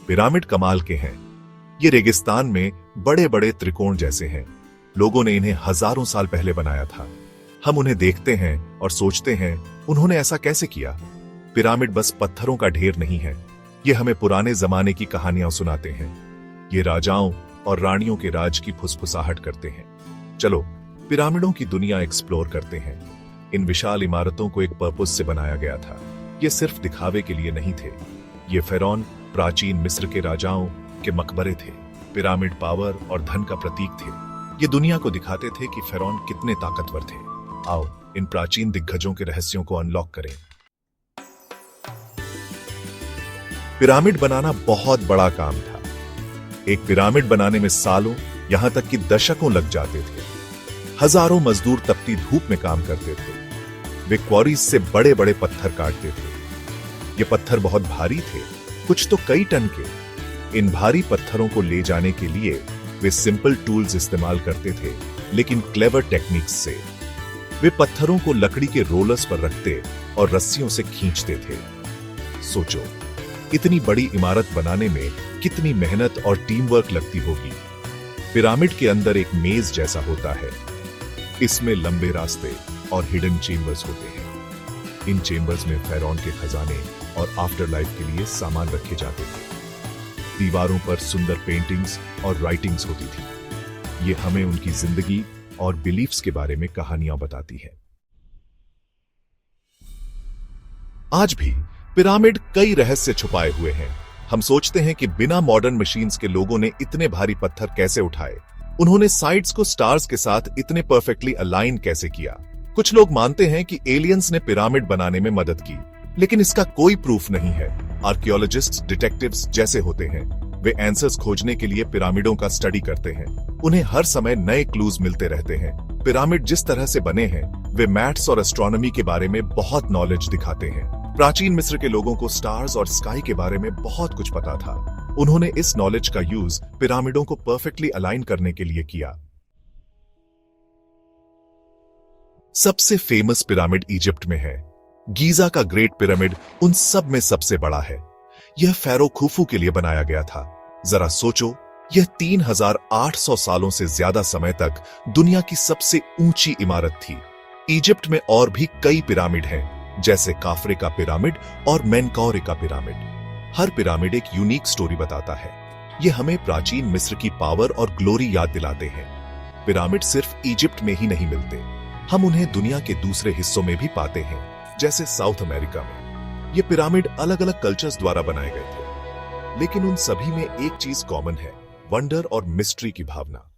Pyramid कमाल के हैं। ये रेगिस्तान में बड़े बड़े त्रिकोण जैसे हैं। लोगों ने इन्हें हजारों साल पहले बनाया था। हम उन्हें देखते हैं और सोचते हैं उन्होंने ऐसा कैसे किया। पिरामिड बस पत्थरों का ढेर नहीं है, ये हमें पुराने जमाने की कहानियां सुनाते हैं। ये राजाओं और रानियों के राज की फुसफुसाहट करते हैं। चलो पिरामिडों की दुनिया एक्सप्लोर करते हैं। इन विशाल इमारतों को एक पर्पस से बनाया गया था। ये सिर्फ दिखावे के लिए नहीं थे। ये फेरौन प्राचीन मिस्र के राजाओं के मकबरे थे। पिरामिड पावर और धन का प्रतीक थे। ये दुनिया को दिखाते थे कि फेरौन कितने ताकतवर थे। आओ इन प्राचीन दिग्गजों के रहस्यों को अनलॉक करें। पिरामिड बनाना बहुत बड़ा काम था। एक पिरामिड बनाने में सालों, यहां तक कि दशकों लग जाते थे। हजारों मजदूर तपती धूप में काम करते थे। वे क्वारीज से बड़े बड़े पत्थर काटते थे। ये पत्थर बहुत भारी थे, कुछ तो कई टन के। इन भारी पत्थरों को ले जाने के लिए वे सिंपल टूल्स इस्तेमाल करते थे, लेकिन क्लेवर टेक्निक्स से। वे पत्थरों को लकड़ी के रोलर्स पर रखते और रस्सियों से खींचते थे। सोचो, इतनी बड़ी इमारत बनाने में कितनी मेहनत और टीम वर्क लगती होगी। पिरामिड के अंदर एक मेज जैसा होता है। इसमें लंबे रास्ते और हिडन चेम्बर्स होते हैं। इन चेम्बर्स में फेरौन के खजाने और आफ्टर लाइफ के लिए सामान रखे जाते थे। दीवारों पर सुंदर पेंटिंग्स और राइटिंग्स होती थी। ये हमें उनकी जिंदगी और बिलीफ्स के बारे में कहानियां बताती है। आज भी पिरामिड कई रहस्य छुपाए हुए हैं। हम सोचते हैं कि बिना मॉडर्न मशीन्स के लोगों ने इतने भारी पत्थर कैसे उठाए। उन्होंने साइड्स को स्टार्स के साथ इतने परफेक्टली अलाइन कैसे किया। कुछ लोग मानते हैं कि एलियंस ने पिरामिड बनाने में मदद की, लेकिन इसका कोई प्रूफ नहीं है। आर्कियोलॉजिस्ट्स डिटेक्टिव्स जैसे होते हैं। वे आंसर्स खोजने के लिए पिरामिडों का स्टडी करते हैं। उन्हें हर समय नए क्लूज मिलते रहते हैं। पिरामिड जिस तरह से बने हैं, वे मैथ्स और एस्ट्रोनॉमी के बारे में बहुत नॉलेज दिखाते हैं। प्राचीन मिस्र के लोगों को स्टार्स और स्काई के बारे में बहुत कुछ पता था। उन्होंने इस नॉलेज का यूज पिरामिडों को परफेक्टली अलाइन करने के लिए किया। सबसे फेमस पिरामिड इजिप्ट में है। गीजा का ग्रेट पिरामिड उन सब में सबसे बड़ा है। यह फेरो खुफू के लिए बनाया गया था। जरा सोचो, यह 3800 सालों से ज्यादा समय तक दुनिया की सबसे ऊंची इमारत थी। इजिप्ट में और भी कई पिरामिड हैं, जैसे काफरे का पिरामिड और मेनकौरे का पिरामिड। हर पिरामिड एक यूनिक स्टोरी बताता है। यह हमें प्राचीन मिस्र की पावर और ग्लोरी याद दिलाते हैं। पिरामिड सिर्फ इजिप्ट में ही नहीं मिलते, हम उन्हें दुनिया के दूसरे हिस्सों में भी पाते हैं, जैसे साउथ अमेरिका में। ये पिरामिड अलग अलग कल्चर्स द्वारा बनाए गए थे, लेकिन उन सभी में एक चीज कॉमन है, वंडर और मिस्ट्री की भावना।